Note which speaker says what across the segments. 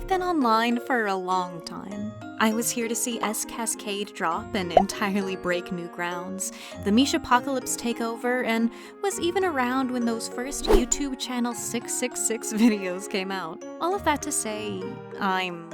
Speaker 1: I've been online for a long time. I was here to see S Cascade drop and entirely break new grounds, the Mishapocalypse take over, and was even around when those first YouTube channel 666 videos came out. All of that to say, I'm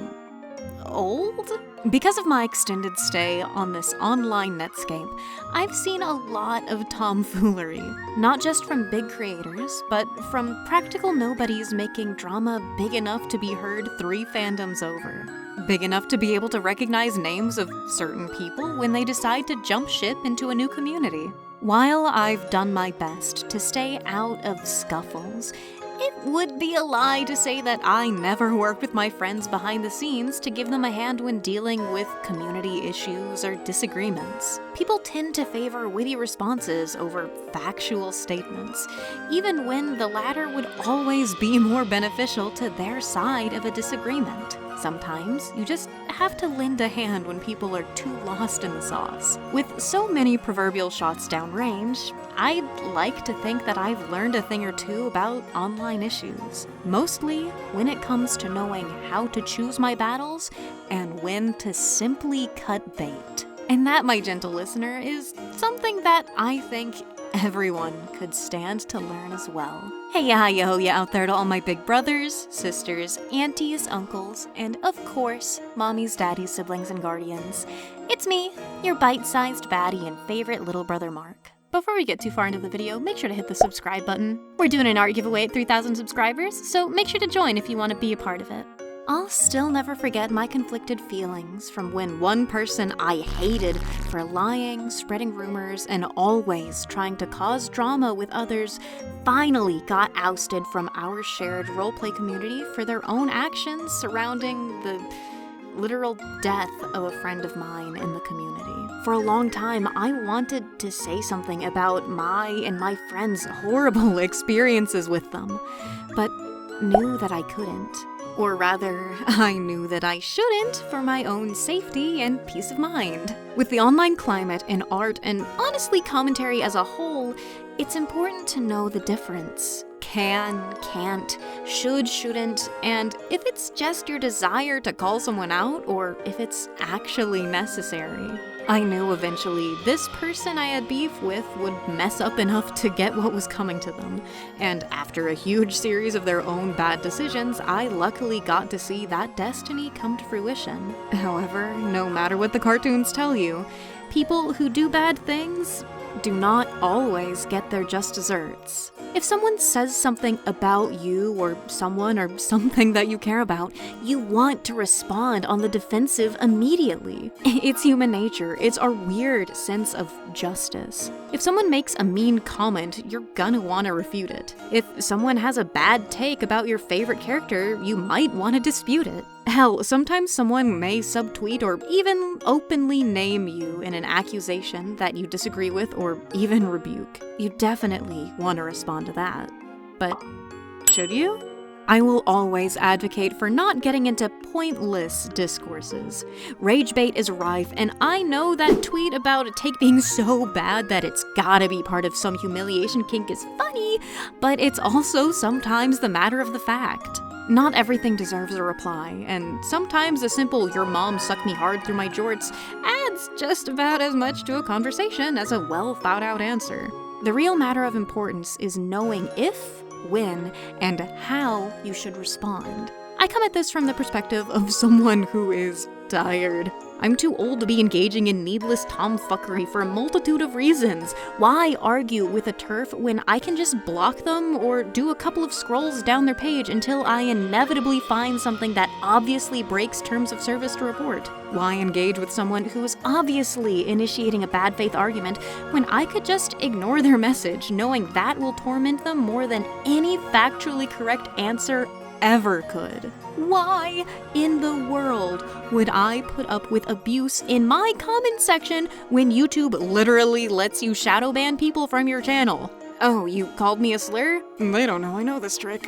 Speaker 1: old? Because of my extended stay on this online netscape, I've seen a lot of tomfoolery. Not just from big creators, but from practical nobodies making drama big enough to be heard 3 fandoms over. Big enough to be able to recognize names of certain people when they decide to jump ship into a new community. While I've done my best to stay out of scuffles, it would be a lie to say that I never work with my friends behind the scenes to give them a hand when dealing with community issues or disagreements. People tend to favor witty responses over factual statements, even when the latter would always be more beneficial to their side of a disagreement. Sometimes you just have to lend a hand when people are too lost in the sauce. With so many proverbial shots downrange, I'd like to think that I've learned a thing or two about online issues. Mostly when it comes to knowing how to choose my battles and when to simply cut bait. And that, my gentle listener, is something that I think everyone could stand to learn as well. Hey ya, yo ya out there to all my big brothers, sisters, aunties, uncles, and of course, mommies, daddies, siblings, and guardians. It's me, your bite-sized baddie and favorite little brother Mark. Before we get too far into the video, make sure to hit the subscribe button. We're doing an art giveaway at 3,000 subscribers, so make sure to join if you want to be a part of it. I'll still never forget my conflicted feelings from when one person I hated for lying, spreading rumors, and always trying to cause drama with others finally got ousted from our shared roleplay community for their own actions surrounding the literal death of a friend of mine in the community. For a long time, I wanted to say something about my and my friends' horrible experiences with them, but knew that I couldn't. Or rather, I knew that I shouldn't for my own safety and peace of mind. With the online climate in art and honestly commentary as a whole, it's important to know the difference. Can, can't, should, shouldn't, and if it's just your desire to call someone out or if it's actually necessary. I knew eventually this person I had beef with would mess up enough to get what was coming to them, and after a huge series of their own bad decisions, I luckily got to see that destiny come to fruition. However, no matter what the cartoons tell you, people who do bad things do not always get their just desserts. If someone says something about you or someone or something that you care about, you want to respond on the defensive immediately. It's human nature. It's our weird sense of justice. If someone makes a mean comment, you're gonna want to refute it. If someone has a bad take about your favorite character, you might want to dispute it. Hell, sometimes someone may subtweet or even openly name you in an accusation that you disagree with or even rebuke. You definitely want to respond to that. But should you? I will always advocate for not getting into pointless discourses. Rage bait is rife, and I know that tweet about a take being so bad that it's gotta be part of some humiliation kink is funny, but it's also sometimes the matter of the fact. Not everything deserves a reply, and sometimes a simple "your mom sucked me hard through my jorts" adds just about as much to a conversation as a well-thought-out answer. The real matter of importance is knowing if, when, and how you should respond. I come at this from the perspective of someone who is tired. I'm too old to be engaging in needless tomfuckery for a multitude of reasons. Why argue with a TERF when I can just block them or do a couple of scrolls down their page until I inevitably find something that obviously breaks terms of service to report? Why engage with someone who is obviously initiating a bad faith argument when I could just ignore their message, knowing that will torment them more than any factually correct answer ever could? Why in the world would I put up with abuse in my comment section when YouTube literally lets you shadow ban people from your channel? Oh, you called me a slur? They don't know I know this trick.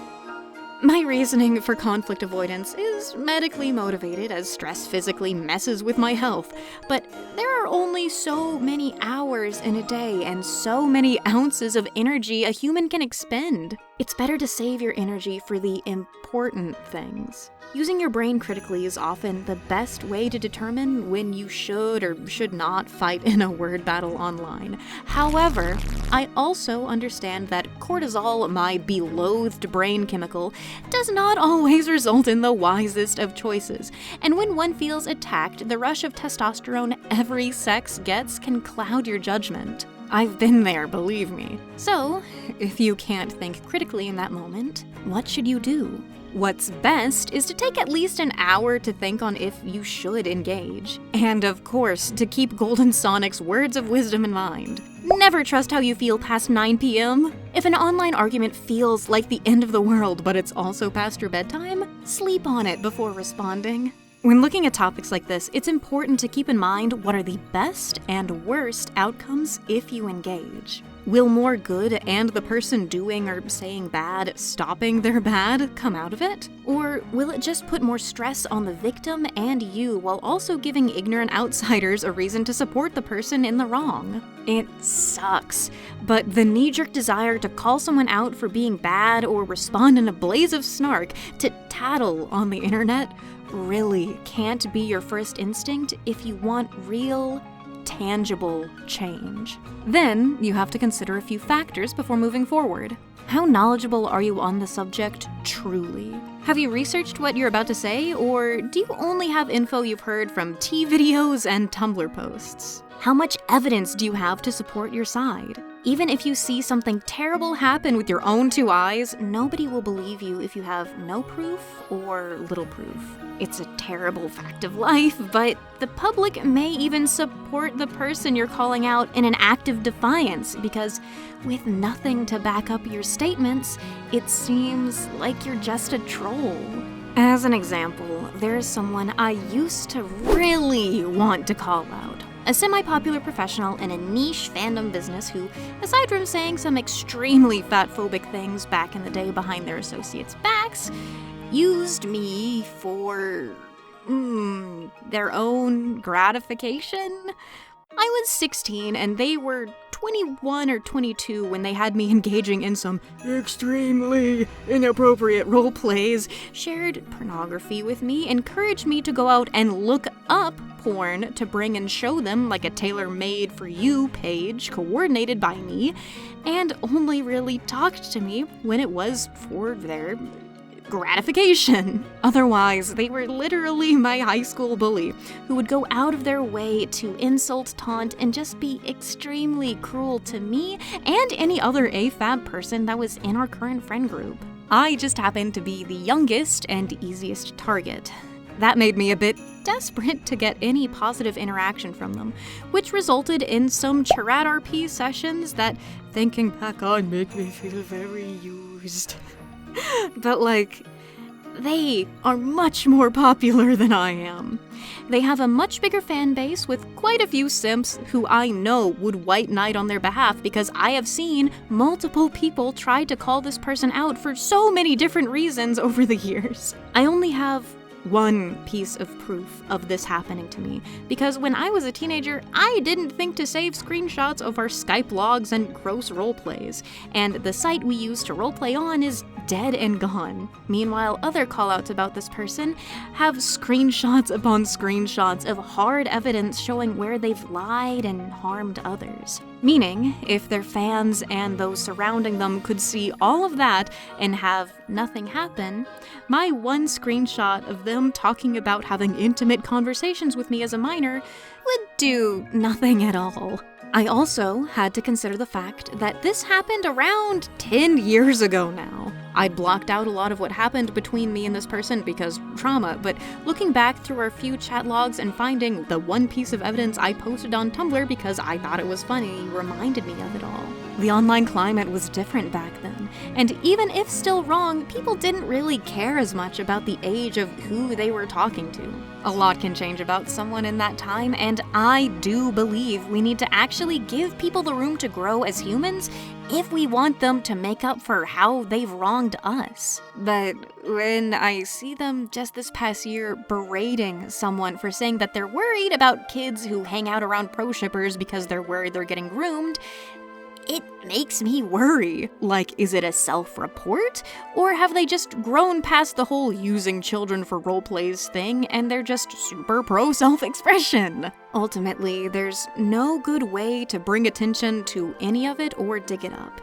Speaker 1: My reasoning for conflict avoidance is medically motivated, as stress physically messes with my health, but there are only so many hours in a day and so many ounces of energy a human can expend. It's better to save your energy for the important things. Using your brain critically is often the best way to determine when you should or should not fight in a word battle online. However, I also understand that cortisol, my beloathed brain chemical, does not always result in the wisest of choices. And when one feels attacked, the rush of testosterone every sex gets can cloud your judgment. I've been there, believe me. So, if you can't think critically in that moment, what should you do? What's best is to take at least an hour to think on if you should engage. And of course, to keep Golden Sonic's words of wisdom in mind. Never trust how you feel past 9 p.m. If an online argument feels like the end of the world, but it's also past your bedtime, sleep on it before responding. When looking at topics like this, it's important to keep in mind what are the best and worst outcomes if you engage. Will more good and the person doing or saying bad, stopping their bad, come out of it? Or will it just put more stress on the victim and you while also giving ignorant outsiders a reason to support the person in the wrong? It sucks, but the knee-jerk desire to call someone out for being bad or respond in a blaze of snark to tattle on the internet really can't be your first instinct if you want real, tangible change. Then, you have to consider a few factors before moving forward. How knowledgeable are you on the subject, truly? Have you researched what you're about to say, or do you only have info you've heard from videos and Tumblr posts? How much evidence do you have to support your side? Even if you see something terrible happen with your own two eyes, nobody will believe you if you have no proof or little proof. It's a terrible fact of life, but the public may even support the person you're calling out in an act of defiance because with nothing to back up your statements, it seems like you're just a troll. As an example, there's someone I used to really want to call out. A semi-popular professional in a niche fandom business who, aside from saying some extremely fat-phobic things back in the day behind their associates' backs, used me for their own gratification. I was 16 and they were 21 or 22 when they had me engaging in some extremely inappropriate role plays, shared pornography with me, encouraged me to go out and look up porn to bring and show them like a tailor-made for you page coordinated by me, and only really talked to me when it was for their gratification. Otherwise, they were literally my high school bully who would go out of their way to insult, taunt, and just be extremely cruel to me and any other AFAB person that was in our current friend group. I just happened to be the youngest and easiest target. That made me a bit desperate to get any positive interaction from them, which resulted in some Charat RP sessions that, thinking back on, make me feel very used. But they are much more popular than I am. They have a much bigger fan base with quite a few simps who I know would white knight on their behalf because I have seen multiple people try to call this person out for so many different reasons over the years. I only have one piece of proof of this happening to me, because when I was a teenager, I didn't think to save screenshots of our Skype logs and gross roleplays, and the site we use to roleplay on is dead and gone. Meanwhile, other callouts about this person have screenshots upon screenshots of hard evidence showing where they've lied and harmed others. Meaning, if their fans and those surrounding them could see all of that and have nothing happen, my one screenshot of them talking about having intimate conversations with me as a minor would do nothing at all. I also had to consider the fact that this happened around 10 years ago now. I blocked out a lot of what happened between me and this person because trauma, but looking back through our few chat logs and finding the one piece of evidence I posted on Tumblr because I thought it was funny reminded me of it all. The online climate was different back then, and even if still wrong, people didn't really care as much about the age of who they were talking to. A lot can change about someone in that time, and I do believe we need to actually give people the room to grow as humans if we want them to make up for how they've wronged us. But when I see them just this past year berating someone for saying that they're worried about kids who hang out around pro shippers because they're worried they're getting groomed, it makes me worry. Like, is it a self-report? Or have they just grown past the whole using children for roleplays thing and they're just super pro self-expression? Ultimately, there's no good way to bring attention to any of it or dig it up.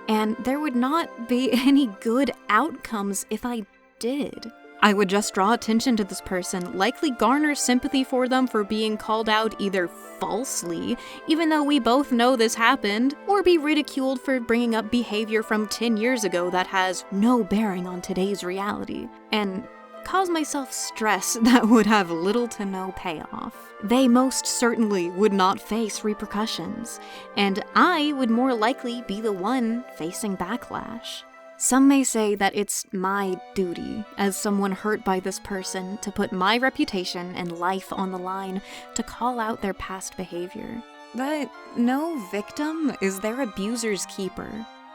Speaker 1: And there would not be any good outcomes if I did. I would just draw attention to this person, likely garner sympathy for them for being called out either falsely, even though we both know this happened, or be ridiculed for bringing up behavior from 10 years ago that has no bearing on today's reality, and cause myself stress that would have little to no payoff. They most certainly would not face repercussions, and I would more likely be the one facing backlash. Some may say that it's my duty, as someone hurt by this person, to put my reputation and life on the line to call out their past behavior. But no victim is their abuser's keeper.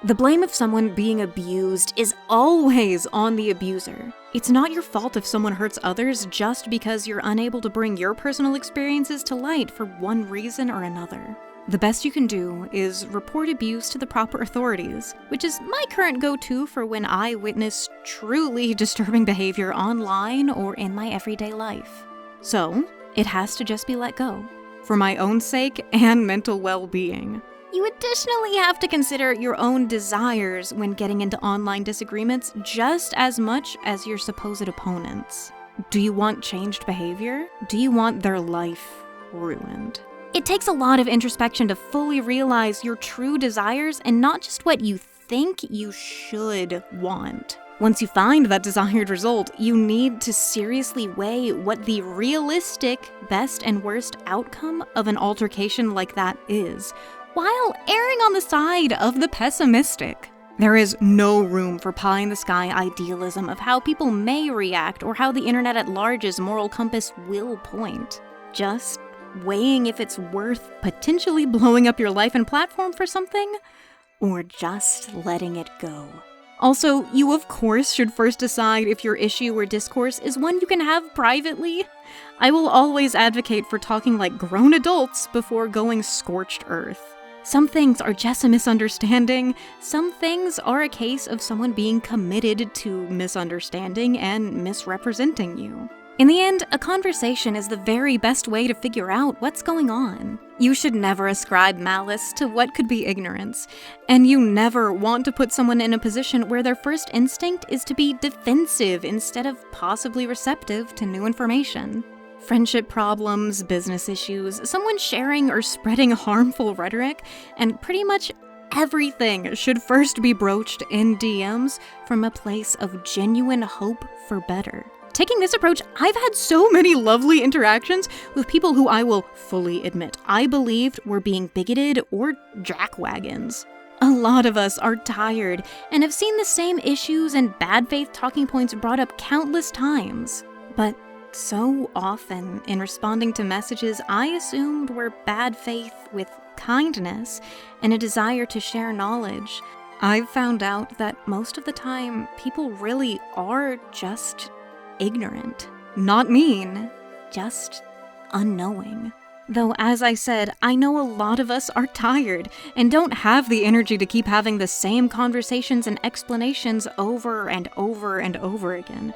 Speaker 1: The blame of someone being abused is always on the abuser. It's not your fault if someone hurts others just because you're unable to bring your personal experiences to light for one reason or another. The best you can do is report abuse to the proper authorities, which is my current go-to for when I witness truly disturbing behavior online or in my everyday life. So, it has to just be let go, for my own sake and mental well-being. You additionally have to consider your own desires when getting into online disagreements just as much as your supposed opponents. Do you want changed behavior? Do you want their life ruined? It takes a lot of introspection to fully realize your true desires and not just what you think you should want. Once you find that desired result, you need to seriously weigh what the realistic best and worst outcome of an altercation like that is, while erring on the side of the pessimistic. There is no room for pie-in-the-sky idealism of how people may react or how the internet at large's moral compass will point. Just weighing if it's worth potentially blowing up your life and platform for something, or just letting it go. Also, you of course should first decide if your issue or discourse is one you can have privately. I will always advocate for talking like grown adults before going scorched earth. Some things are just a misunderstanding, some things are a case of someone being committed to misunderstanding and misrepresenting you. In the end, a conversation is the very best way to figure out what's going on. You should never ascribe malice to what could be ignorance, and you never want to put someone in a position where their first instinct is to be defensive instead of possibly receptive to new information. Friendship problems, business issues, someone sharing or spreading harmful rhetoric, and pretty much everything should first be broached in DMs from a place of genuine hope for better. Taking this approach, I've had so many lovely interactions with people who I will fully admit I believed were being bigoted or jackwagons. A lot of us are tired and have seen the same issues and bad faith talking points brought up countless times. But so often, in responding to messages I assumed were bad faith with kindness and a desire to share knowledge, I've found out that most of the time, people really are just ignorant. Not mean, just unknowing. Though, as I said, I know a lot of us are tired and don't have the energy to keep having the same conversations and explanations over and over and over again.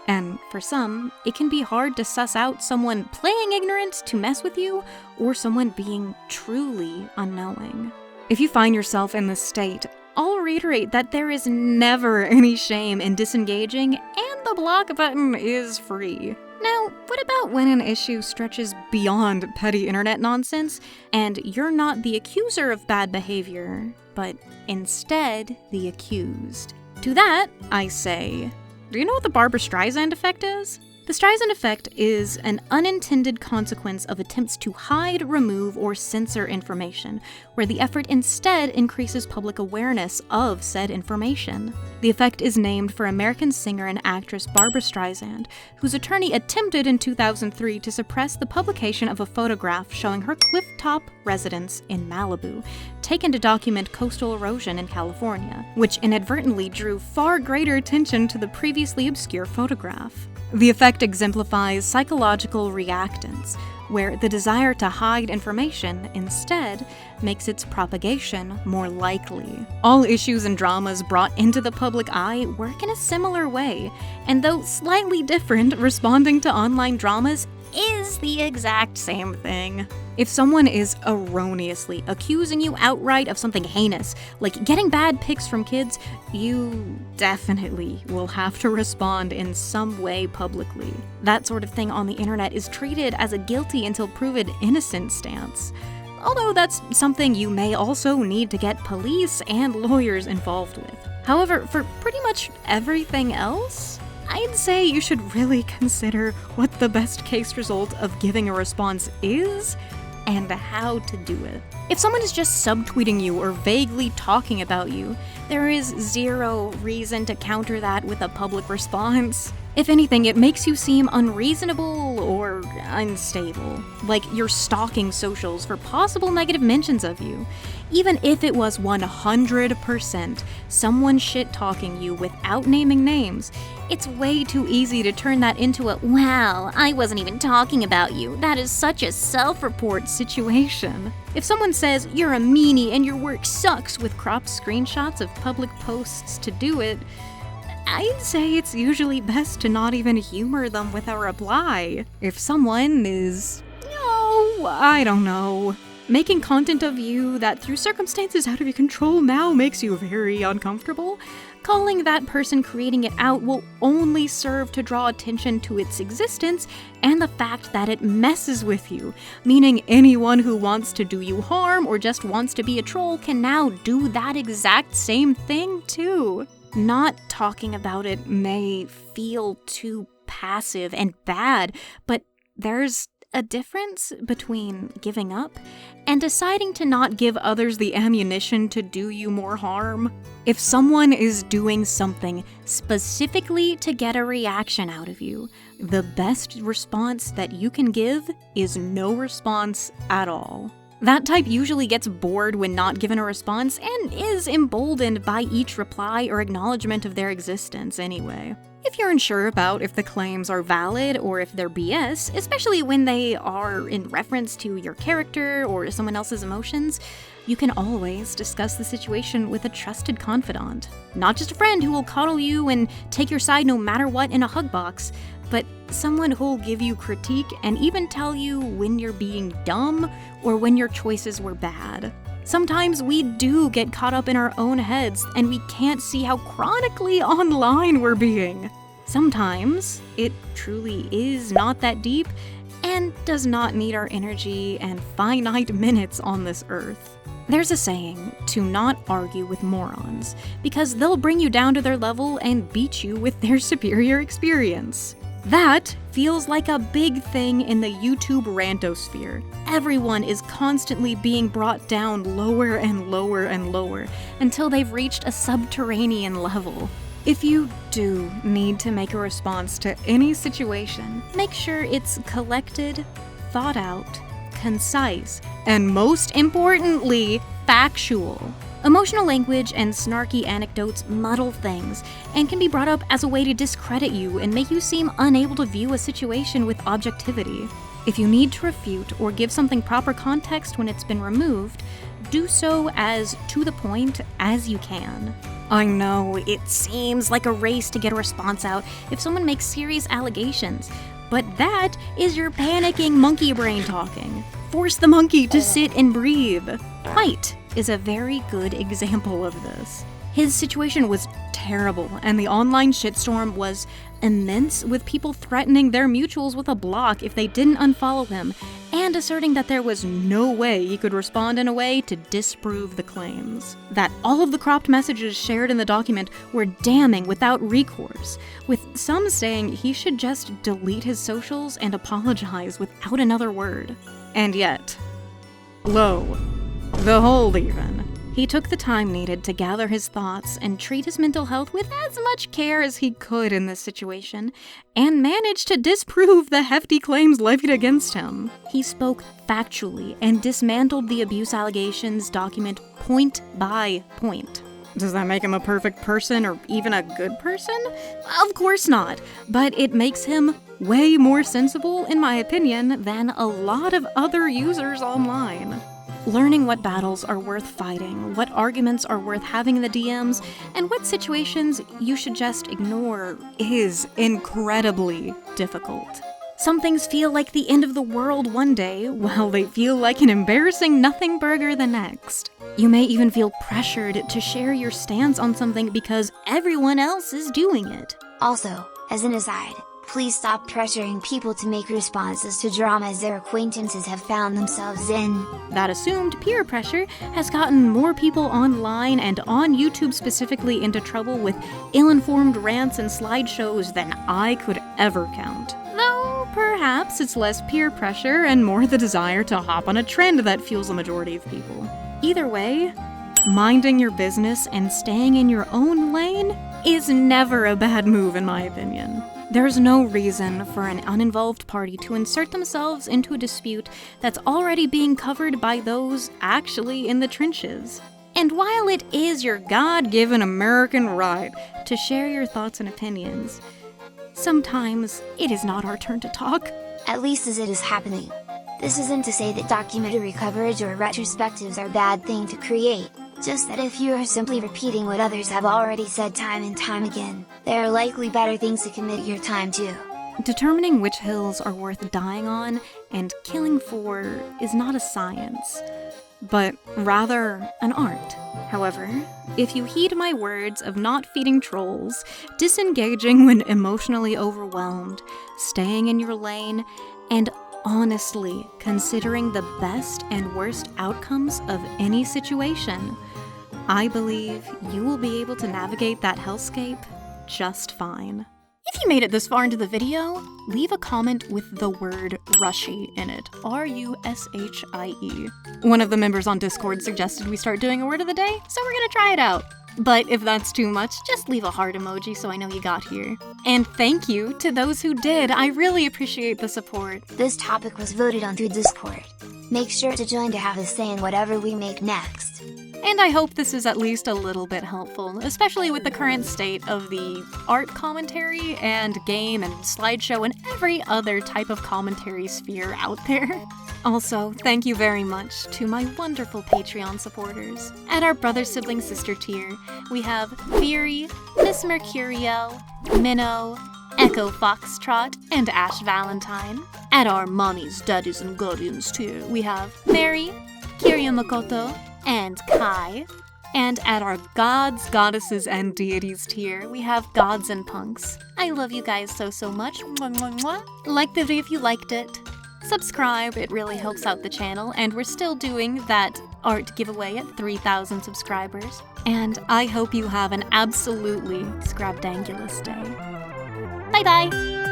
Speaker 1: And for some, it can be hard to suss out someone playing ignorant to mess with you or someone being truly unknowing. If you find yourself in this state, I'll reiterate that there is never any shame in disengaging, and the block button is free. Now, what about when an issue stretches beyond petty internet nonsense, and you're not the accuser of bad behavior, but instead the accused? To that, I say, do you know what the Barbra Streisand effect is? The Streisand effect is an unintended consequence of attempts to hide, remove, or censor information, where the effort instead increases public awareness of said information. The effect is named for American singer and actress Barbra Streisand, whose attorney attempted in 2003 to suppress the publication of a photograph showing her clifftop residence in Malibu, taken to document coastal erosion in California, which inadvertently drew far greater attention to the previously obscure photograph. The effect exemplifies psychological reactance, where the desire to hide information instead makes its propagation more likely. All issues and dramas brought into the public eye work in a similar way, and though slightly different, responding to online dramas is the exact same thing. If someone is erroneously accusing you outright of something heinous, like getting bad pics from kids, you definitely will have to respond in some way publicly. That sort of thing on the internet is treated as a guilty until proven innocent stance. Although that's something you may also need to get police and lawyers involved with. However, for pretty much everything else, I'd say you should really consider what the best case result of giving a response is and how to do it. If someone is just subtweeting you or vaguely talking about you, there is zero reason to counter that with a public response. If anything, it makes you seem unreasonable or unstable, like you're stalking socials for possible negative mentions of you. Even if it was 100% someone shit-talking you without naming names, it's way too easy to turn that into a, "Wow, I wasn't even talking about you. That is such a self-report situation." If someone says you're a meanie and your work sucks with cropped screenshots of public posts to do it, I'd say it's usually best to not even humor them with a reply. If someone is, I don't know, making content of you that through circumstances out of your control now makes you very uncomfortable, calling that person creating it out will only serve to draw attention to its existence and the fact that it messes with you, meaning anyone who wants to do you harm or just wants to be a troll can now do that exact same thing too. Not talking about it may feel too passive and bad, but there's a difference between giving up and deciding to not give others the ammunition to do you more harm. If someone is doing something specifically to get a reaction out of you, the best response that you can give is no response at all. That type usually gets bored when not given a response and is emboldened by each reply or acknowledgement of their existence anyway. If you're unsure about if the claims are valid or if they're BS, especially when they are in reference to your character or someone else's emotions, you can always discuss the situation with a trusted confidant. Not just a friend who will coddle you and take your side no matter what in a hug box, but someone who'll give you critique and even tell you when you're being dumb or when your choices were bad. Sometimes we do get caught up in our own heads and we can't see how chronically online we're being. Sometimes it truly is not that deep and does not need our energy and finite minutes on this earth. There's a saying to not argue with morons because they'll bring you down to their level and beat you with their superior experience. That feels like a big thing in the YouTube rantosphere. Everyone is constantly being brought down lower and lower and lower until they've reached a subterranean level. If you do need to make a response to any situation, make sure it's collected, thought out, concise, and most importantly, factual. Emotional language and snarky anecdotes muddle things and can be brought up as a way to discredit you and make you seem unable to view a situation with objectivity. If you need to refute or give something proper context when it's been removed, do so as to the point as you can. I know it seems like a race to get a response out if someone makes serious allegations, but that is your panicking monkey brain talking. Force the monkey to sit and breathe. Fight is a very good example of this. His situation was terrible, and the online shitstorm was immense, with people threatening their mutuals with a block if they didn't unfollow him, and asserting that there was no way he could respond in a way to disprove the claims. That all of the cropped messages shared in the document were damning without recourse, with some saying he should just delete his socials and apologize without another word. And yet, lo, behold even, he took the time needed to gather his thoughts and treat his mental health with as much care as he could in this situation, and managed to disprove the hefty claims levied against him. He spoke factually and dismantled the abuse allegations document point by point. Does that make him a perfect person or even a good person? Of course not, but it makes him way more sensible, in my opinion, than a lot of other users online. Learning what battles are worth fighting, what arguments are worth having in the DMs, and what situations you should just ignore is incredibly difficult. Some things feel like the end of the world one day, while they feel like an embarrassing nothing burger the next. You may even feel pressured to share your stance on something because everyone else is doing it.
Speaker 2: Also, as an aside, please stop pressuring people to make responses to dramas their acquaintances have found themselves in.
Speaker 1: That assumed peer pressure has gotten more people online and on YouTube specifically into trouble with ill-informed rants and slideshows than I could ever count. Though, perhaps it's less peer pressure and more the desire to hop on a trend that fuels the majority of people. Either way, minding your business and staying in your own lane is never a bad move in my opinion. There's no reason for an uninvolved party to insert themselves into a dispute that's already being covered by those actually in the trenches. And while it is your God-given American right to share your thoughts and opinions, sometimes it is not our turn to talk.
Speaker 2: At least as it is happening. This isn't to say that documentary coverage or retrospectives are a bad thing to create. Just that if you are simply repeating what others have already said time and time again, there are likely better things to commit your time to.
Speaker 1: Determining which hills are worth dying on and killing for is not a science, but rather an art. However, if you heed my words of not feeding trolls, disengaging when emotionally overwhelmed, staying in your lane, and honestly considering the best and worst outcomes of any situation, I believe you will be able to navigate that hellscape just fine. If you made it this far into the video, leave a comment with the word Rushy in it. R-U-S-H-I-E. One of the members on Discord suggested we start doing a word of the day, so we're gonna try it out. But if that's too much, just leave a heart emoji so I know you got here. And thank you to those who did. I really appreciate the support.
Speaker 2: This topic was voted on through Discord. Make sure to join to have a say in whatever we make next.
Speaker 1: And I hope this is at least a little bit helpful, especially with the current state of the art commentary and game and slideshow and every other type of commentary sphere out there. Also, thank you very much to my wonderful Patreon supporters. At our brother, sibling, sister tier, we have Fury, Miss Mercurial, Minnow, Echo Foxtrot, and Ash Valentine. At our mommies, daddies, and guardians tier, we have Mary, Kiryu Makoto, and Kai. And at our gods, goddesses, and deities tier, we have gods and punks. I love you guys so much. Mwah, mwah, mwah. Like the video if you liked it. Subscribe, it really helps out the channel, and we're still doing that art giveaway at 3,000 subscribers. And I hope you have an absolutely scrabdangulous day. Bye-bye!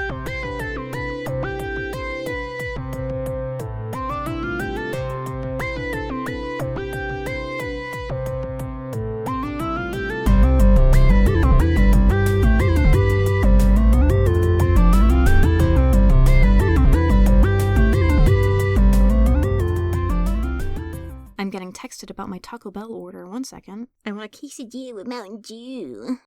Speaker 1: I'm getting texted about my Taco Bell order. 1 second. I want a quesadilla with Mountain Dew.